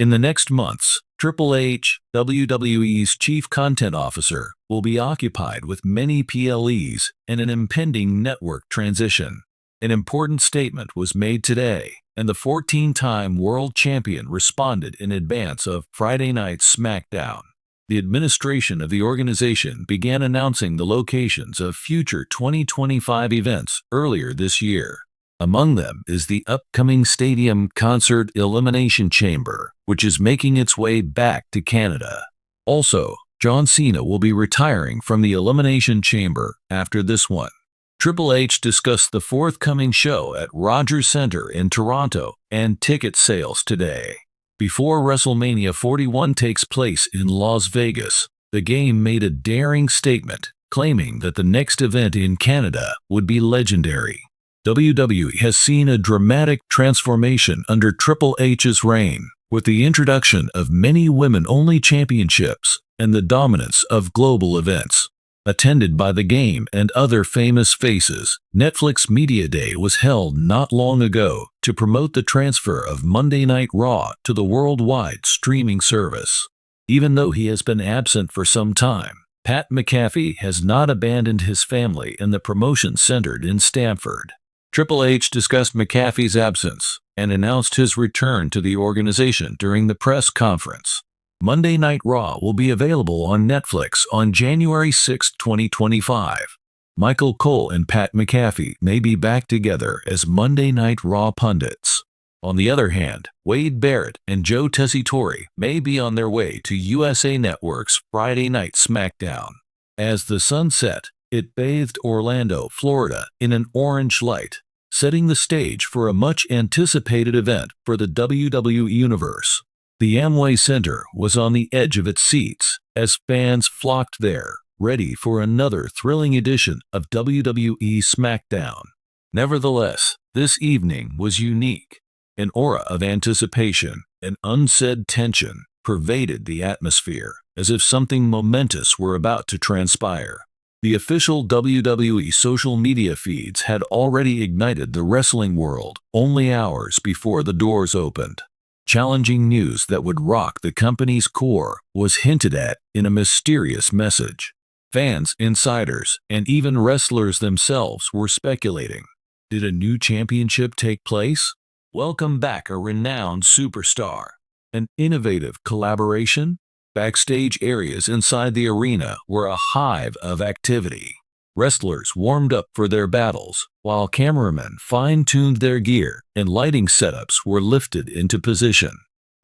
In the next months, Triple H, WWE's chief content officer, will be occupied with many PLEs and an impending network transition. An important statement was made today, and the 14-time world champion responded in advance of Friday night's SmackDown. The administration of the organization began announcing the locations of future 2025 events earlier this year. Among them is the upcoming Stadium Concert Elimination Chamber, which is making its way back to Canada. Also, John Cena will be retiring from the Elimination Chamber after this one. Triple H discussed the forthcoming show at Rogers Centre in Toronto and ticket sales today. Before WrestleMania 41 takes place in Las Vegas, the game made a daring statement, claiming that the next event in Canada would be legendary. WWE has seen a dramatic transformation under Triple H's reign, with the introduction of many women-only championships and the dominance of global events. Attended by the game and other famous faces, Netflix Media Day was held not long ago to promote the transfer of Monday Night Raw to the worldwide streaming service. Even though he has been absent for some time, Pat McAfee has not abandoned his family and the promotion centered in Stamford. Triple H discussed McAfee's absence and announced his return to the organization during the press conference. Monday Night Raw will be available on Netflix on January 6, 2025. Michael Cole and Pat McAfee may be back together as Monday Night Raw pundits. On the other hand, Wade Barrett and Joe Tessitore may be on their way to USA Network's Friday Night SmackDown. As the sun set, it bathed Orlando, Florida in an orange light, setting the stage for a much-anticipated event for the WWE Universe. The Amway Center was on the edge of its seats as fans flocked there, ready for another thrilling edition of WWE SmackDown. Nevertheless, this evening was unique. An aura of anticipation and unsaid tension pervaded the atmosphere, as if something momentous were about to transpire. The official WWE social media feeds had already ignited the wrestling world only hours before the doors opened. Challenging news that would rock the company's core was hinted at in a mysterious message. Fans, insiders, and even wrestlers themselves were speculating. Did a new championship take place? Welcome back a renowned superstar. An innovative collaboration? Backstage areas inside the arena were a hive of activity. Wrestlers warmed up for their battles, while cameramen fine-tuned their gear and lighting setups were lifted into position.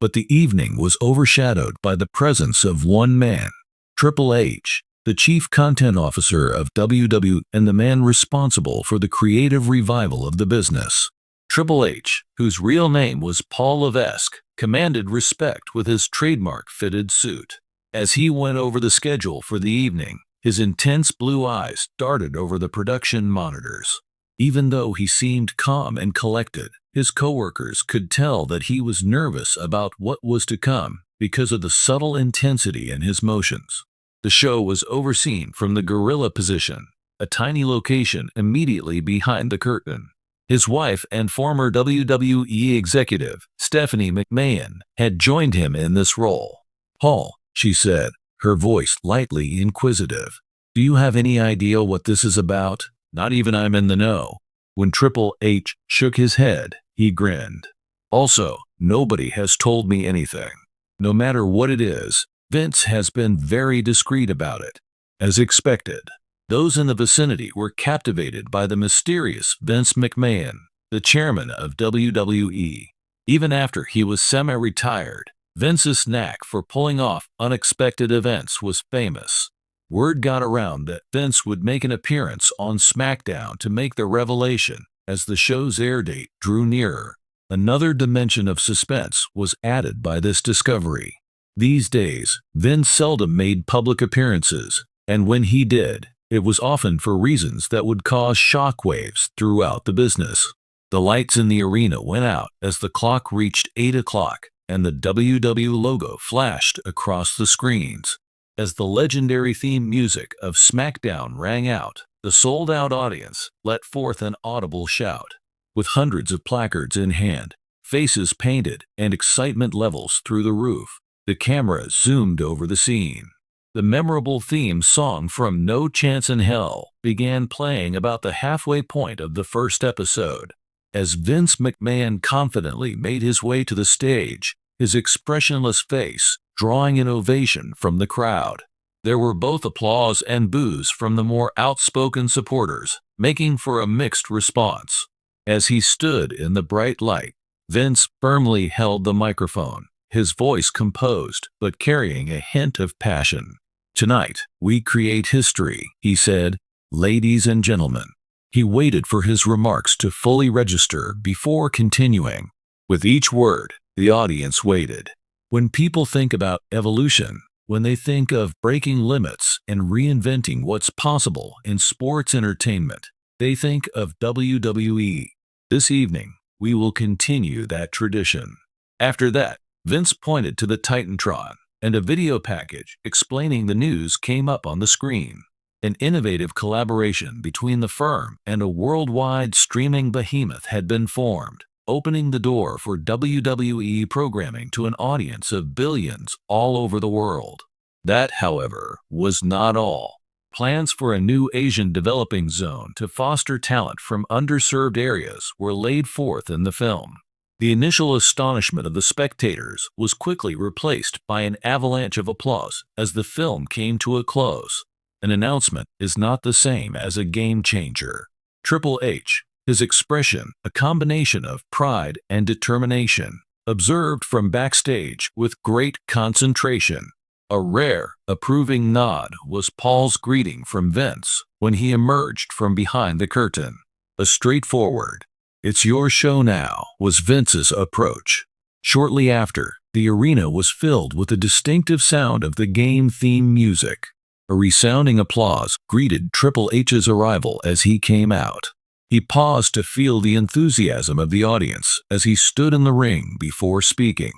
But the evening was overshadowed by the presence of one man, Triple H, the chief content officer of WWE and the man responsible for the creative revival of the business. Triple H, whose real name was Paul Levesque, commanded respect with his trademark-fitted suit. As he went over the schedule for the evening, his intense blue eyes darted over the production monitors. Even though he seemed calm and collected, his coworkers could tell that he was nervous about what was to come because of the subtle intensity in his motions. The show was overseen from the gorilla position, a tiny location immediately behind the curtain. His wife and former WWE executive, Stephanie McMahon, had joined him in this role. "Paul," she said, her voice lightly inquisitive, "do you have any idea what this is about? Not even I'm in the know." When Triple H shook his head, he grinned. "Also, nobody has told me anything. No matter what it is, Vince has been very discreet about it." As expected, those in the vicinity were captivated by the mysterious Vince McMahon, the chairman of WWE. Even after he was semi-retired, Vince's knack for pulling off unexpected events was famous. Word got around that Vince would make an appearance on SmackDown to make the revelation as the show's air date drew nearer. Another dimension of suspense was added by this discovery. These days, Vince seldom made public appearances, and when he did, it was often for reasons that would cause shockwaves throughout the business. The lights in the arena went out as the clock reached 8 o'clock, and the WW logo flashed across the screens. As the legendary theme music of SmackDown rang out, the sold-out audience let forth an audible shout. With hundreds of placards in hand, faces painted, and excitement levels through the roof. The camera zoomed over the scene. The memorable theme song from No Chance in Hell began playing about the halfway point of the first episode. As Vince McMahon confidently made his way to the stage, his expressionless face drawing an ovation from the crowd. There were both applause and boos from the more outspoken supporters, making for a mixed response. As he stood in the bright light, Vince firmly held the microphone, his voice composed but carrying a hint of passion. "Tonight, we create history," he said. "Ladies and gentlemen." He waited for his remarks to fully register before continuing. With each word, the audience waited. When people think about evolution, when they think of breaking limits and reinventing what's possible in sports entertainment, they think of WWE. This evening, we will continue that tradition. After that, Vince pointed to the Titantron, and a video package explaining the news came up on the screen. An innovative collaboration between the firm and a worldwide streaming behemoth had been formed, opening the door for WWE programming to an audience of billions all over the world. That, however, was not all. Plans for a new Asian developing zone to foster talent from underserved areas were laid forth in the film. The initial astonishment of the spectators was quickly replaced by an avalanche of applause as the film came to a close. An announcement is not the same as a game changer. Triple H, his expression a combination of pride and determination, observed from backstage with great concentration. A rare, approving nod was Paul's greeting from Vince when he emerged from behind the curtain. A straightforward, "It's your show now," was Vince's approach. Shortly after, the arena was filled with the distinctive sound of the game theme music. A resounding applause greeted Triple H's arrival as he came out. He paused to feel the enthusiasm of the audience as he stood in the ring before speaking.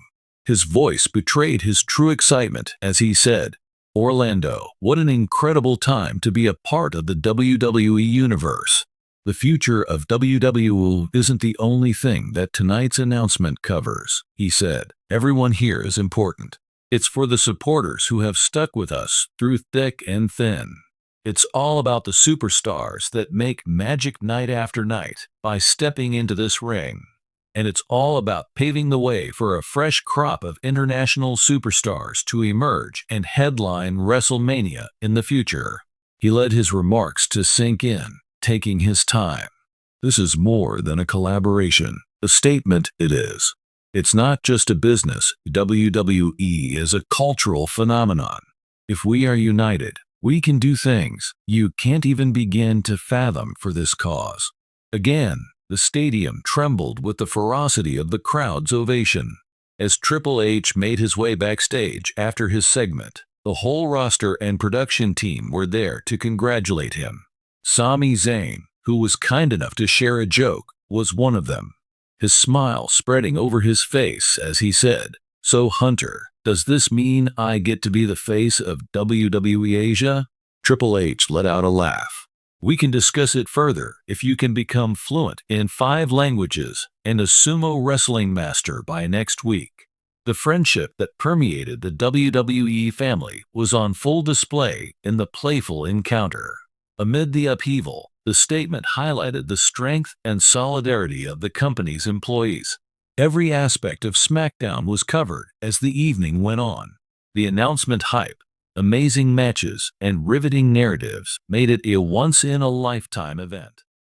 His voice betrayed his true excitement as he said, "Orlando, what an incredible time to be a part of the WWE Universe. The future of WWE isn't the only thing that tonight's announcement covers," he said. "Everyone here is important. It's for the supporters who have stuck with us through thick and thin. It's all about the superstars that make magic night after night by stepping into this ring. And it's all about paving the way for a fresh crop of international superstars to emerge and headline WrestleMania in the future." He let his remarks to sink in, taking his time. "This is more than a collaboration. A statement it is. It's not just a business. WWE is a cultural phenomenon. If we are united, we can do things you can't even begin to fathom for this cause." Again, the stadium trembled with the ferocity of the crowd's ovation. As Triple H made his way backstage after his segment, the whole roster and production team were there to congratulate him. Sami Zayn, who was kind enough to share a joke, was one of them. His smile spreading over his face as he said, "So Hunter, does this mean I get to be the face of WWE Asia?" Triple H let out a laugh. "We can discuss it further if you can become fluent in 5 languages and a sumo wrestling master by next week." The friendship that permeated the WWE family was on full display in the playful encounter. Amid the upheaval, the statement highlighted the strength and solidarity of the company's employees. Every aspect of SmackDown was covered as the evening went on. The announcement hype, amazing matches, and riveting narratives made it a once-in-a-lifetime event.